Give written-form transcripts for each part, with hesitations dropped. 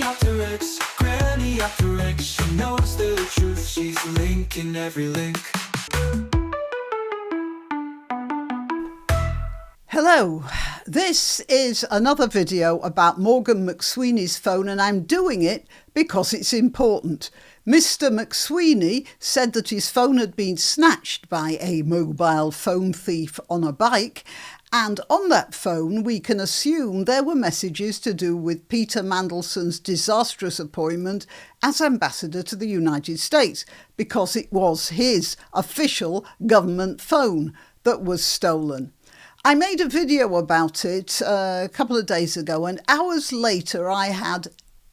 granniopteryx, granniopteryx. She knows the truth, she's linking every link. Hello, this is another video about Morgan McSweeney's phone, and I'm doing it because it's important. Mr. McSweeney said that his phone had been snatched by a mobile phone thief on a bike, and on that phone we can assume there were messages to do with Peter Mandelson's disastrous appointment as ambassador to the United States, because it was his official government phone that was stolen. I made a video about it a couple of days ago, and hours later I had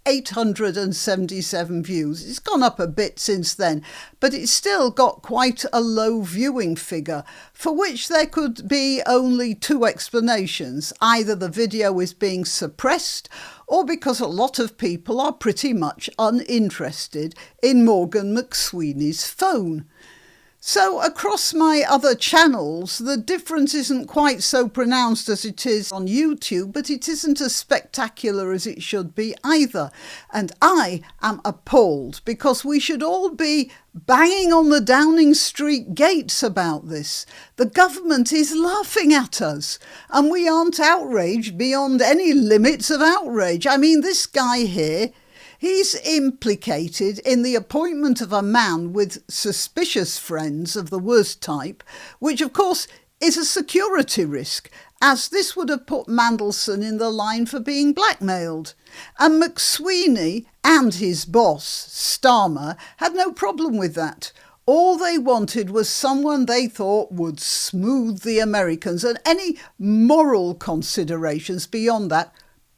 877 views. It's gone up a bit since then, but it's still got quite a low viewing figure, for which there could be only two explanations. Either the video is being suppressed, or because a lot of people are pretty much uninterested in Morgan McSweeney's phone. So across my other channels, the difference isn't quite so pronounced as it is on YouTube, but it isn't as spectacular as it should be either. And I am appalled, because we should all be banging on the Downing Street gates about this. The government is laughing at us, and we aren't outraged beyond any limits of outrage. I mean, this guy here, he's implicated in the appointment of a man with suspicious friends of the worst type, which of course is a security risk, as this would have put Mandelson in the line for being blackmailed. And McSweeney and his boss, Starmer, had no problem with that. All they wanted was someone they thought would smooth the Americans, and any moral considerations beyond that,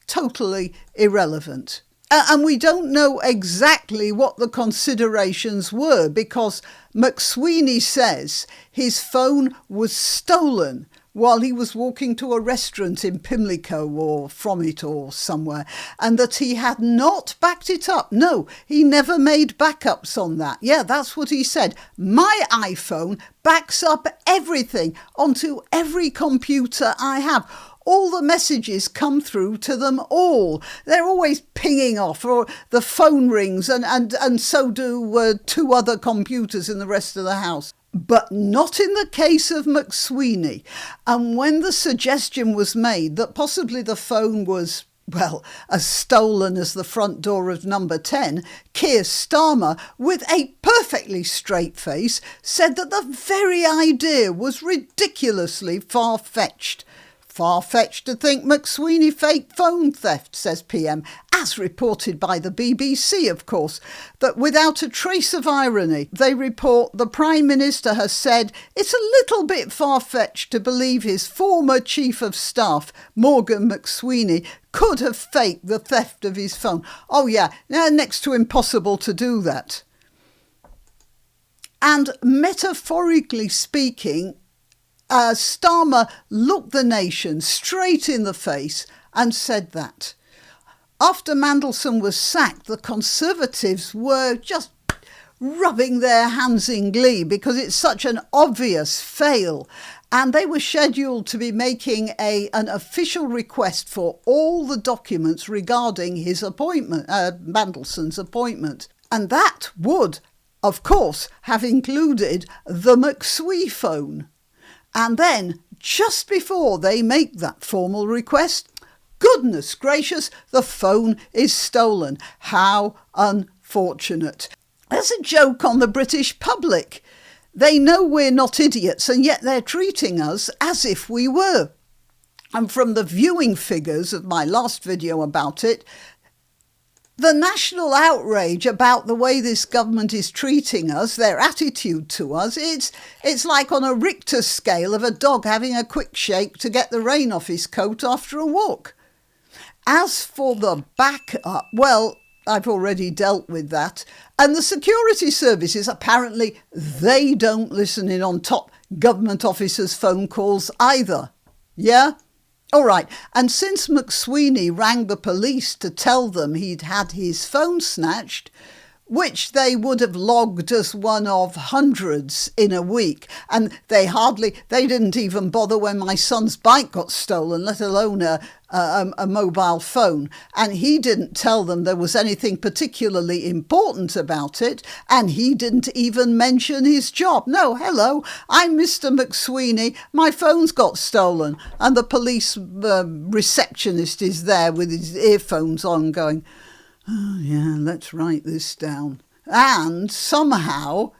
totally irrelevant. And we don't know exactly what the considerations were, because McSweeney says his phone was stolen while he was walking to a restaurant in Pimlico or from it or somewhere, and that he had not backed it up. No, he never made backups on that. Yeah, that's what he said. My iPhone backs up everything onto every computer I have. All the messages come through to them all. They're always pinging off, or the phone rings, and so do two other computers in the rest of the house. But not in the case of McSweeney. And when the suggestion was made that possibly the phone was, well, as stolen as the front door of number 10, Keir Starmer, with a perfectly straight face, said that the very idea was ridiculously far-fetched. Far-fetched to think McSweeney faked phone theft, says PM, as reported by the BBC, of course. That without a trace of irony, they report the Prime Minister has said it's a little bit far-fetched to believe his former Chief of Staff, Morgan McSweeney, could have faked the theft of his phone. Oh yeah, next to impossible to do that. And metaphorically speaking, Starmer looked the nation straight in the face and said that. After Mandelson was sacked, the Conservatives were just rubbing their hands in glee because it's such an obvious fail, and they were scheduled to be making an official request for all the documents regarding his appointment, Mandelson's appointment, and that would, of course, have included the McSwee phone. And then, just before they make that formal request, goodness gracious, the phone is stolen. How unfortunate. There's a joke on the British public. They know we're not idiots, and yet they're treating us as if we were. And from the viewing figures of my last video about it, the national outrage about the way this government is treating us, their attitude to us, it's like on a Richter scale of a dog having a quick shake to get the rain off his coat after a walk. As for the backup, well, I've already dealt with that. And the security services, apparently they don't listen in on top government officers' phone calls either. Yeah? All right, and since McSweeney rang the police to tell them he'd had his phone snatched, which they would have logged as one of hundreds in a week, and they didn't even bother when my son's bike got stolen, let alone a mobile phone, and he didn't tell them there was anything particularly important about it, and he didn't even mention his job. No, hello, I'm Mr. Mweeny, my phone's got stolen, and the police receptionist is there with his earphones on going, oh yeah, let's write this down. And somehow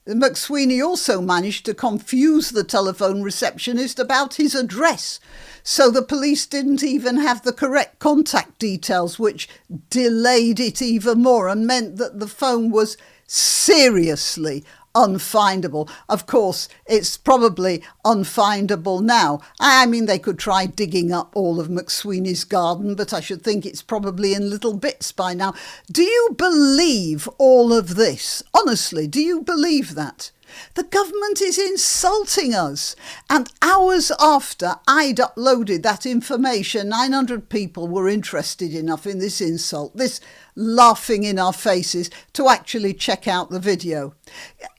Mweeny also managed to confuse the telephone receptionist about his address. So the police didn't even have the correct contact details, which delayed it even more and meant that the phone was seriously unfindable. Of course, it's probably unfindable now. I mean, they could try digging up all of Mweeny's garden, but I should think it's probably in little bits by now. Do you believe all of this? Honestly, do you believe that? The government is insulting us. And hours after I'd uploaded that information, 900 people were interested enough in this insult, this laughing in our faces, to actually check out the video.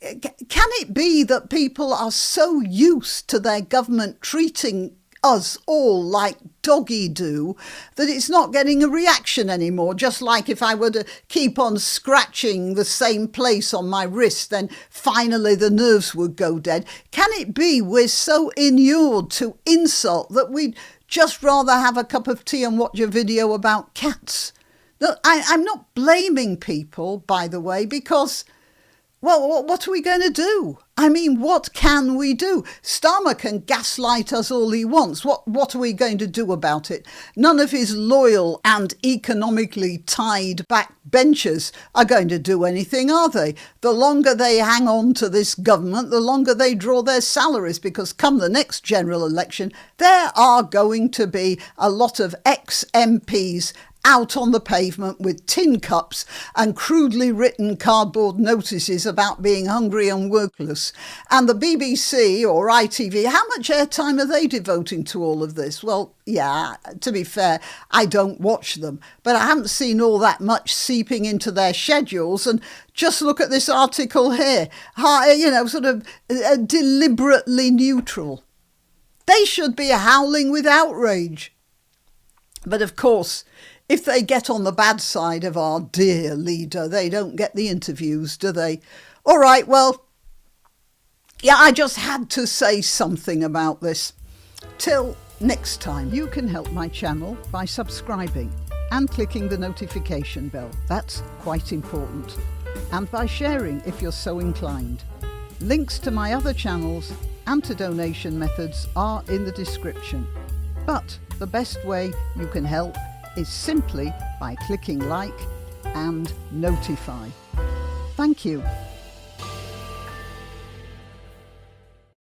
Can it be that people are so used to their government treating us all like doggy do that it's not getting a reaction anymore? Just like if I were to keep on scratching the same place on my wrist, then finally the nerves would go dead. Can it be we're so inured to insult that we'd just rather have a cup of tea and watch a video about cats? No, I'm not blaming people, by the way, because, well, what are we going to do? I mean, what can we do? Starmer can gaslight us all he wants. What are we going to do about it? None of his loyal and economically tied backbenchers are going to do anything, are they? The longer they hang on to this government, the longer they draw their salaries, because come the next general election, there are going to be a lot of ex-MPs out on the pavement with tin cups and crudely written cardboard notices about being hungry and workless. And the BBC or ITV, how much airtime are they devoting to all of this? Well, yeah, to be fair, I don't watch them, but I haven't seen all that much seeping into their schedules. And just look at this article here, sort of deliberately neutral. They should be howling with outrage. But of course, if they get on the bad side of our dear leader, they don't get the interviews, do they? All right, well, yeah, I just had to say something about this. Till next time. You can help my channel by subscribing and clicking the notification bell. That's quite important. And by sharing if you're so inclined. Links to my other channels and to donation methods are in the description. But the best way you can help is simply by clicking like and notify. Thank you.